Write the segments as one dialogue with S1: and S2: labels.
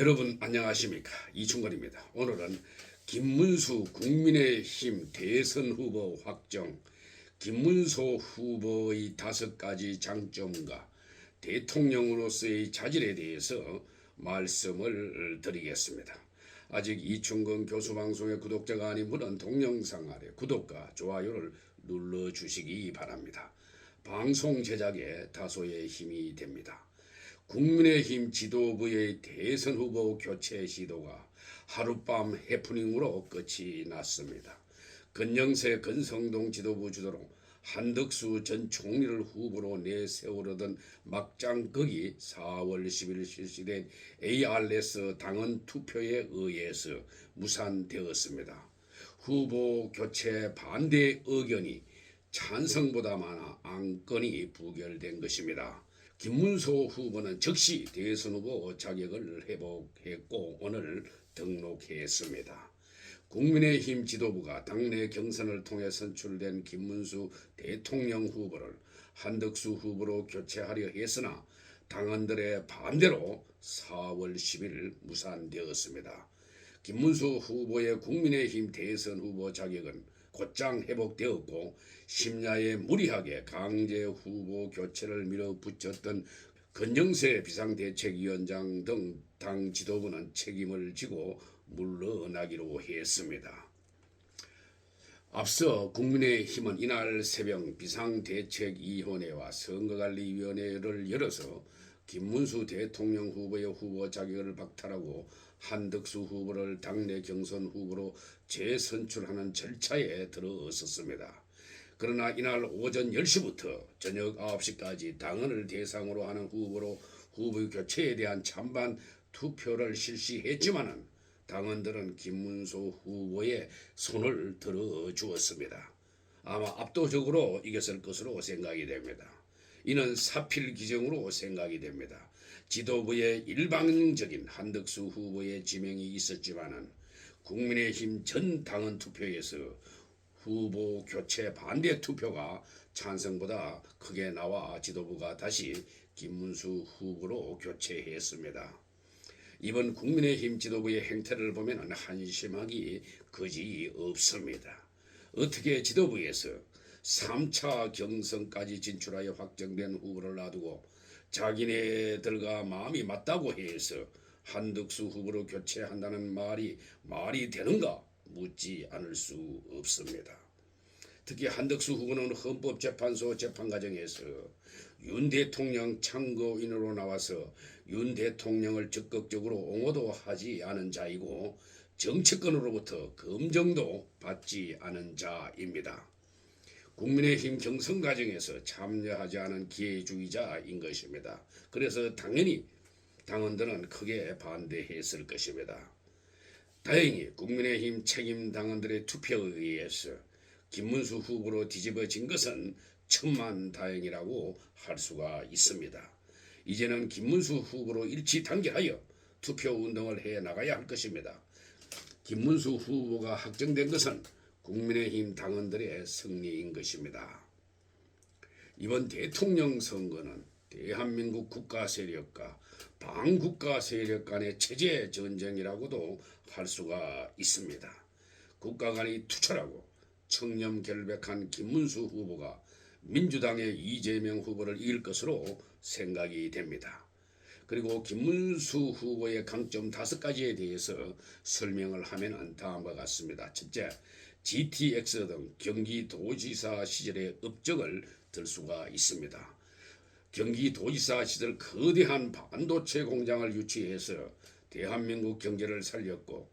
S1: 여러분 안녕하십니까? 이충건입니다. 오늘은 김문수 국민의힘 대선 후보 확정, 김문수 후보의 5가지 장점과 대통령으로서의 자질에 대해서 말씀을 드리겠습니다. 아직 이충건 교수방송의 구독자가 아닌 분은 동영상 아래 구독과 좋아요를 눌러주시기 바랍니다. 방송 제작에 다소의 힘이 됩니다. 국민의힘 지도부의 대선 후보 교체 시도가 하룻밤 해프닝으로 끝이 났습니다. 건영세 건성동 지도부 주도로 한덕수 전 총리를 후보로 내세우려던 막장극이 4월 10일 실시된 ARS 당헌 투표에 의해서 무산되었습니다. 후보 교체 반대 의견이 찬성보다 많아 안건이 부결된 것입니다. 김문수 후보는 즉시 대선 후보 자격을 회복했고 오늘 등록했습니다. 국민의힘 지도부가 당내 경선을 통해 선출된 김문수 대통령 후보를 한덕수 후보로 교체하려 했으나 당원들의 반대로 4월 10일 무산되었습니다. 김문수 후보의 국민의힘 대선 후보 자격은 곧장 회복되었고 심야에 무리하게 강제 후보 교체를 밀어붙였던 건영세 비상대책위원장 등 당 지도부는 책임을 지고 물러나기로 했습니다. 앞서 국민의힘은 이날 새벽 비상대책위원회와 선거관리위원회를 열어서 김문수 대통령 후보의 후보 자격을 박탈하고 한덕수 후보를 당내 경선 후보로 재선출하는 절차에 들어섰습니다. 그러나 이날 오전 10시부터 저녁 9시까지 당원을 대상으로 하는 후보로 후보 교체에 대한 찬반 투표를 실시했지만은 당원들은 김문수 후보의 손을 들어주었습니다. 아마 압도적으로 이겼을 것으로 생각이 됩니다. 이는 사필 규정으로 생각이 됩니다. 지도부의 일방적인 한덕수 후보의 지명이 있었지만은 국민의힘 전 당원 투표에서 후보 교체 반대 투표가 찬성보다 크게 나와 지도부가 다시 김문수 후보로 교체했습니다. 이번 국민의힘 지도부의 행태를 보면 한심하기 그지 없습니다. 어떻게 지도부에서 3차 경선까지 진출하여 확정된 후보를 놔두고 자기네들과 마음이 맞다고 해서 한덕수 후보로 교체한다는 말이 되는가 묻지 않을 수 없습니다. 특히 한덕수 후보는 헌법재판소 재판 과정에서 윤 대통령 참고인으로 나와서 윤 대통령을 적극적으로 옹호도 하지 않은 자이고 정치권으로부터 검증도 받지 않은 자입니다. 국민의힘 경선 과정에서 참여하지 않은 기회주의자인 것입니다. 그래서 당연히 당원들은 크게 반대했을 것입니다. 다행히 국민의힘 책임 당원들의 투표에 의해서 김문수 후보로 뒤집어진 것은 천만다행이라고 할 수가 있습니다. 이제는 김문수 후보로 일치 단결하여 투표운동을 해나가야 할 것입니다. 김문수 후보가 확정된 것은 국민의힘 당원들의 승리인 것입니다. 이번 대통령 선거는 대한민국 국가 세력과 반국가 세력 간의 체제 전쟁이라고도 할 수가 있습니다. 국가 간이 투철하고 청렴결백한 김문수 후보가 민주당의 이재명 후보를 이길 것으로 생각이 됩니다. 그리고 김문수 후보의 강점 5가지에 대해서 설명을 하면 다음과 같습니다. 첫째, GTX 등 경기도지사 시절의 업적을 들 수가 있습니다. 경기도지사 시절 거대한 반도체 공장을 유치해서 대한민국 경제를 살렸고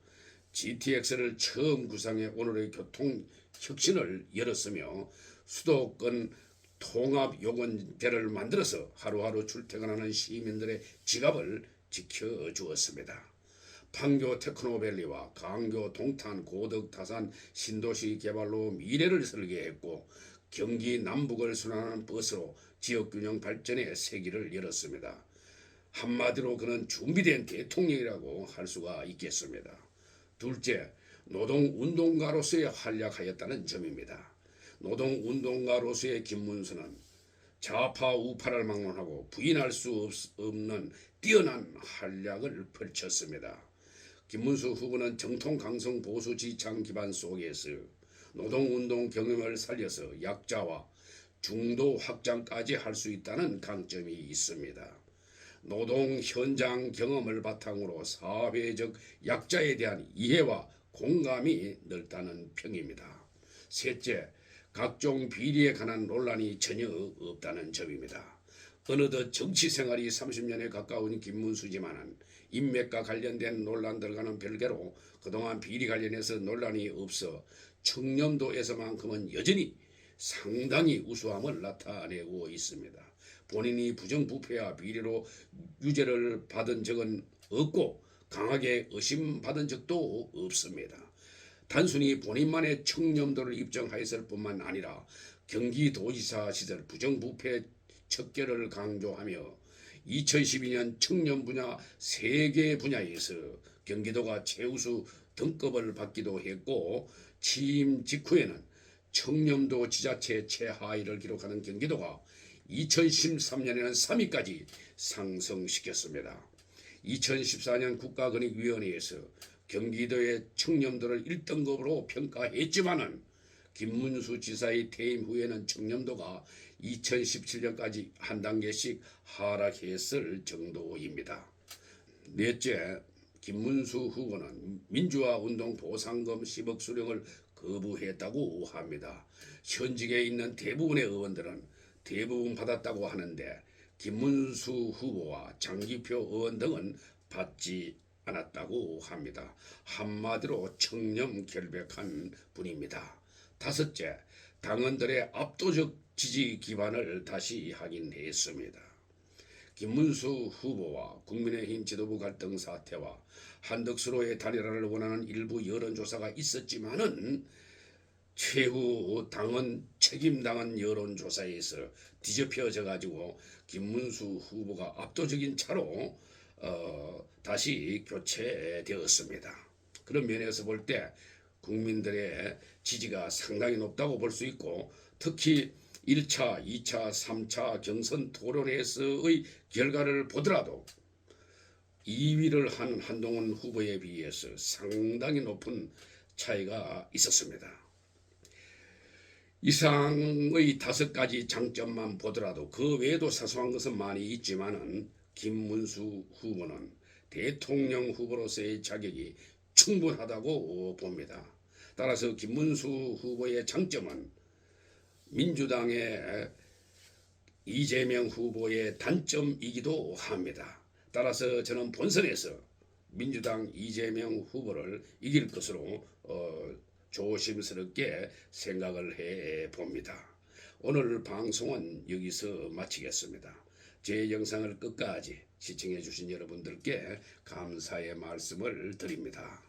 S1: GTX를 처음 구상해 오늘의 교통혁신을 열었으며 수도권 통합요금제를 만들어서 하루하루 출퇴근하는 시민들의 지갑을 지켜주었습니다. 판교 테크노밸리와 강교 동탄 고덕 타산 신도시 개발로 미래를 설계했고 경기 남북을 순환하는 버스로 지역균형 발전의 세기를 열었습니다. 한마디로 그는 준비된 대통령이라고 할 수가 있겠습니다. 둘째, 노동운동가로서의 활약하였다는 점입니다. 노동운동가로서의 김문수는 좌파 우파를 막론하고 부인할 수 없는 뛰어난 활약을 펼쳤습니다. 김문수 후보는 정통 강성 보수 지창 기반 속에서 노동운동 경험을 살려서 약자와 중도 확장까지 할 수 있다는 강점이 있습니다. 노동 현장 경험을 바탕으로 사회적 약자에 대한 이해와 공감이 넓다는 평입니다. 셋째, 각종 비리에 관한 논란이 전혀 없다는 점입니다. 어느덧 정치 생활이 30년에 가까운 김문수지만은 인맥과 관련된 논란들과는 별개로 그동안 비리 관련해서 논란이 없어 청렴도에서만큼은 여전히 상당히 우수함을 나타내고 있습니다. 본인이 부정부패와 비리로 유죄를 받은 적은 없고 강하게 의심받은 적도 없습니다. 단순히 본인만의 청렴도를 입증하였을 뿐만 아니라 경기도지사 시절 부정부패 척결을 강조하며 2012년 청년 분야 3개 분야에서 경기도가 최우수 등급을 받기도 했고 취임 직후에는 청렴도 지자체 최하위를 기록하는 경기도가 2013년에는 3위까지 상승시켰습니다. 2014년 국가권익위원회에서 경기도의 청렴도를 1등급으로 평가했지만은 김문수 지사의 퇴임 후에는 청렴도가 2017년까지 한 단계씩 하락했을 정도입니다. 넷째, 김문수 후보는 민주화운동 보상금 10억 수령을 거부했다고 합니다. 현직에 있는 대부분의 의원들은 대부분 받았다고 하는데 김문수 후보와 장기표 의원 등은 받지 않았다고 합니다. 한마디로 청렴 결백한 분입니다. 다섯째, 당원들의 압도적 지지 기반을 다시 확인했습니다. 김문수 후보와 국민의힘 지도부 갈등 사태와 한덕수로의 단일화를 원하는 일부 여론조사가 있었지만은 최후 당원 책임당한 여론조사에서 뒤집혀져 가지고 김문수 후보가 압도적인 차로 다시 교체되었습니다. 그런 면에서 볼 때 국민들의 지지가 상당히 높다고 볼 수 있고 특히 1차, 2차, 3차 경선 토론회에서의 결과를 보더라도 2위를 한 한동훈 후보에 비해서 상당히 높은 차이가 있었습니다. 이상의 5가지 장점만 보더라도 그 외에도 사소한 것은 많이 있지만은 김문수 후보는 대통령 후보로서의 자격이 충분하다고 봅니다. 따라서 김문수 후보의 장점은 민주당의 이재명 후보의 단점이기도 합니다. 따라서 저는 본선에서 민주당 이재명 후보를 이길 것으로 조심스럽게 생각을 해 봅니다. 오늘 방송은 여기서 마치겠습니다. 제 영상을 끝까지 시청해 주신 여러분들께 감사의 말씀을 드립니다.